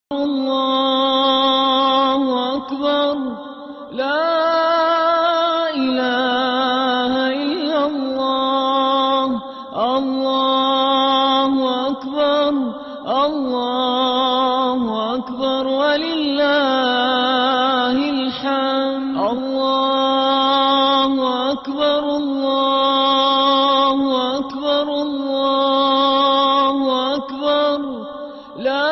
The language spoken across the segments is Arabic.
الله أكبر لا إله إلا الله الله أكبر الله أكبر ولله الحمد الله أكبر الله أكبر الله أكبر لا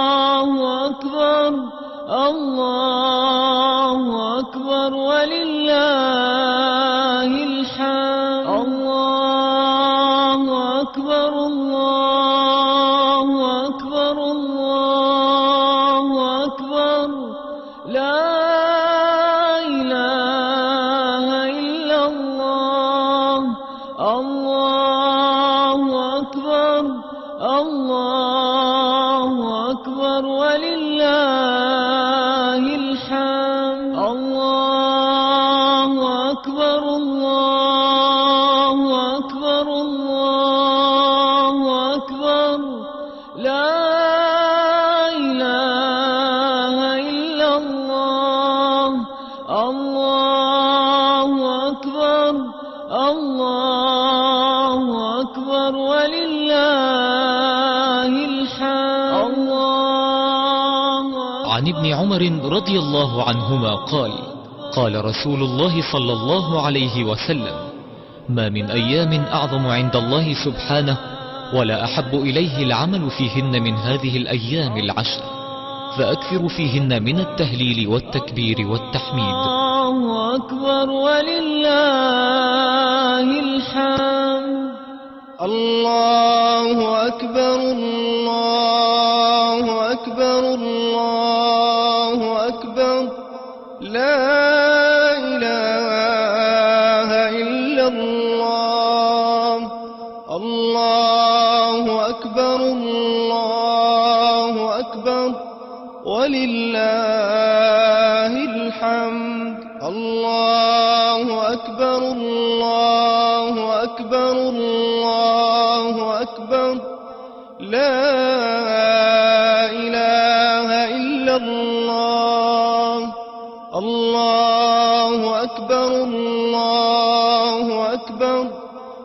الله أكبر الله أكبر ولله الحمد الله أكبر الله أكبر الله أكبر لا إله إلا الله الله أكبر الله أكبر ولله الحمد الله أكبر الله أكبر الله أكبر لا إله إلا الله الله أكبر الله أكبر ولله الحمد عن ابن عمر رضي الله عنهما قال: قال رسول الله صلى الله عليه وسلم: ما من أيام أعظم عند الله سبحانه ولا أحب إليه العمل فيهن من هذه الأيام العشر، فأكثر فيهن من التهليل والتكبير والتحميد. الله أكبر ولله الحمد الله أكبر الله أكبر الله أكبر لا إله إلا الله الله أكبر الله أكبر ولله الحمد الله أكبر الله أكبر الله أكبر لا إله إلا الله الله أكبر الله أكبر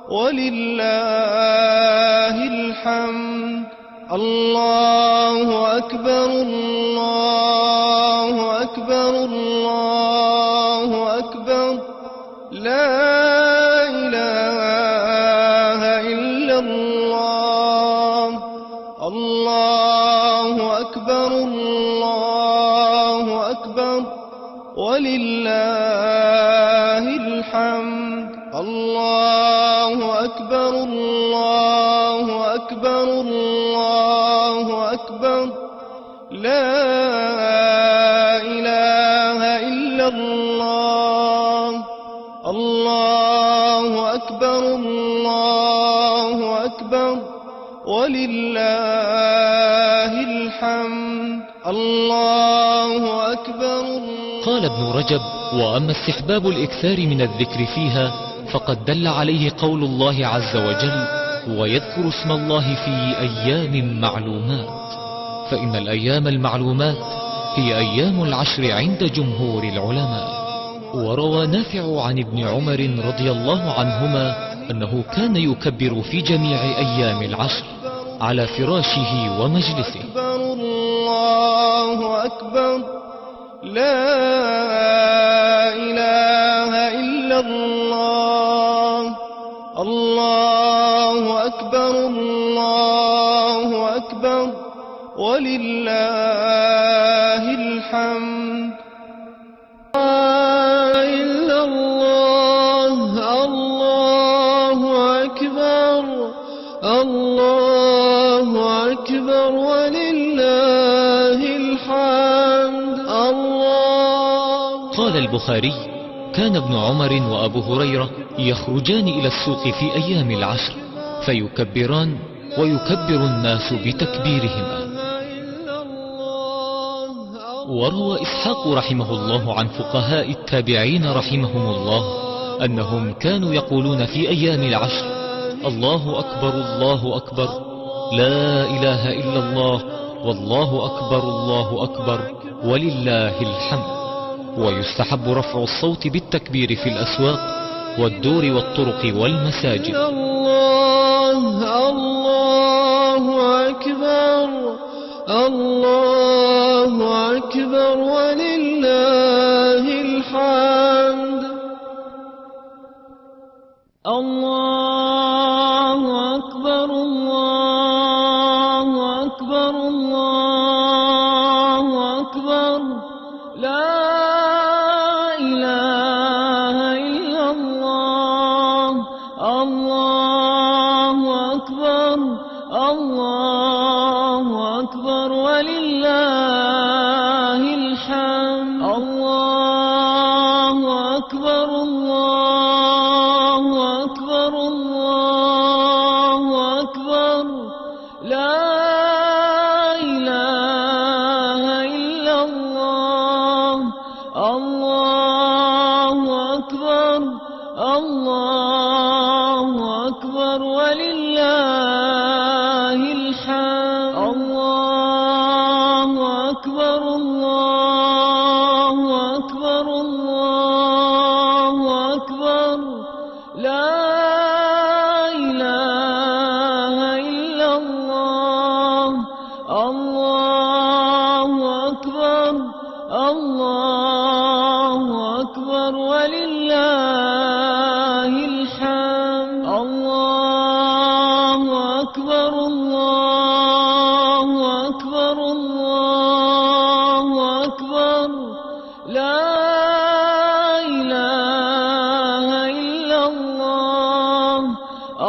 ولله الحمد الله أكبر الله أكبر الله أكبر لا إله إلا الله الله أكبر الله أكبر ولله الحمد الله أكبر الله أكبر الله أكبر لا إله إلا الله الله أكبر الله أكبر ولله الحمد الله أكبر. قال ابن رجب: وأما استحباب الإكثار من الذكر فيها فقد دل عليه قول الله عز وجل: ويذكر اسم الله في أيام معلومات، فإن الأيام المعلومات هي أيام العشر عند جمهور العلماء. وروى نافع عن ابن عمر رضي الله عنهما أنه كان يكبر في جميع أيام العشر على فراشه ومجلسه. الله أكبر لا إله إلا الله الله أكبر الله أكبر ولله الحمد. إلا الله الله أكبر الله أكبر ولله الحمد. الله. قال البخاري: كان ابن عمر وأبو هريرة يخرجان إلى السوق في أيام العشر فيكبران ويكبر الناس بتكبيرهما. وروى إسحاق رحمه الله عن فقهاء التابعين رحمهم الله أنهم كانوا يقولون في أيام العشر: الله أكبر الله أكبر، لا إله إلا الله، والله أكبر الله أكبر، ولله الحمد. ويستحب رفع الصوت بالتكبير في الأسواق والدور والطرق والمساجد. الله الله أكبر، الله أكبر، ولله الحمد. الله أكبر الله أكبر الله أكبر، لا إله إلا الله. الله أكبر الله أكبر، ولله الحمد. الله أكبر الله أكبر الله أكبر، لا إله إلا الله. الله أكبر الله أكبر، ولله الحمد. الله أكبر الله أكبر الله أكبر، لا إله إلا الله. الله أكبر الله أكبر، ولله الحمد. الله أكبر الله أكبر الله أكبر، لا إله إلا الله.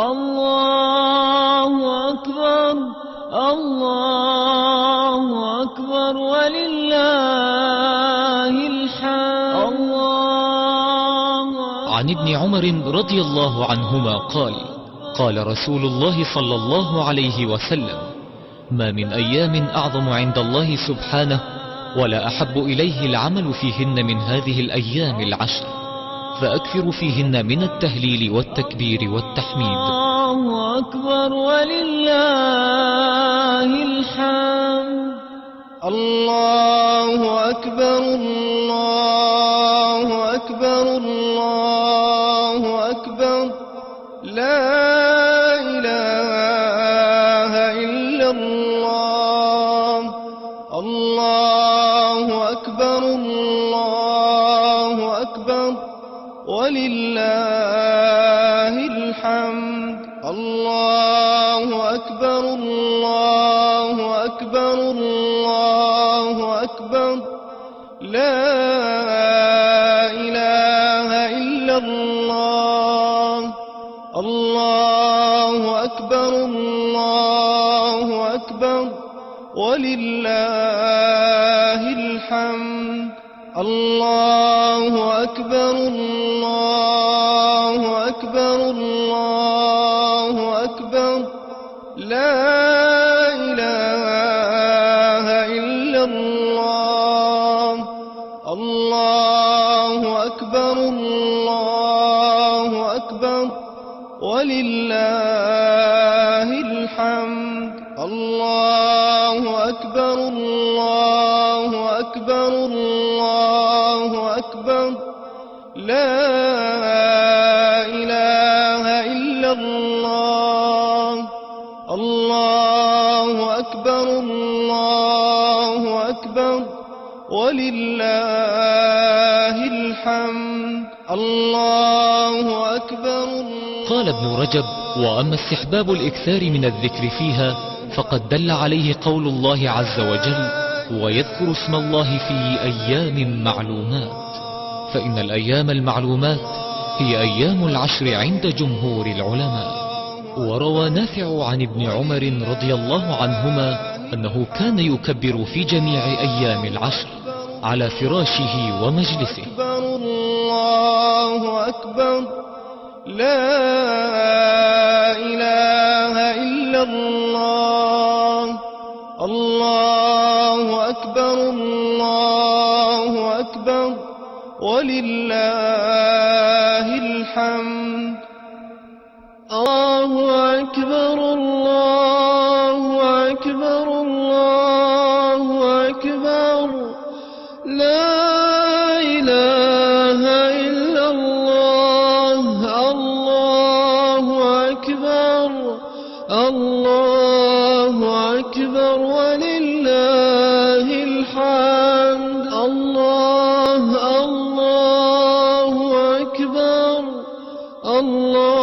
الله أكبر الله أكبر، ولله الحمد. عن ابن عمر رضي الله عنهما قال: قال رسول الله صلى الله عليه وسلم: ما من أيام أعظم عند الله سبحانه ولا أحب إليه العمل فيهن من هذه الأيام العشر، فأكثر فيهن من التهليل والتكبير والتحميد. الله أكبر، ولله الحمد. الله أكبر الله أكبر الله أكبر، لا إله إلا الله. الله أكبر الله أكبر، ولله الحمد. الله أكبر الله أكبر الله أكبر، لا إله إلا الله. الله أكبر الله أكبر، ولله الحمد. الله أكبر الله أكبر الله أكبر، لا إله إلا الله. الله أكبر الله أكبر، ولله الحمد. الله أكبر الله أكبر الله أكبر، لا إله إلا الله. الله أكبر الله أكبر، ولله الحمد. الله أكبر. قال ابن رجب: وأما استحباب الإكثار من الذكر فيها فقد دل عليه قول الله عز وجل: ويذكر اسم الله في أيام معلومات. فإن الأيام المعلومات هي أيام العشر عند جمهور العلماء. وروى نافع عن ابن عمر رضي الله عنهما أنه كان يكبر في جميع أيام العشر على فراشه ومجلسه. الله أكبر، لا إله إلا الله. الله أكبر الله أكبر، ولله الحمد. أكبر الله أكبر الله أكبر لا إله إلا الله الله أكبر الله أكبر ولله الحمد الله أكبر الله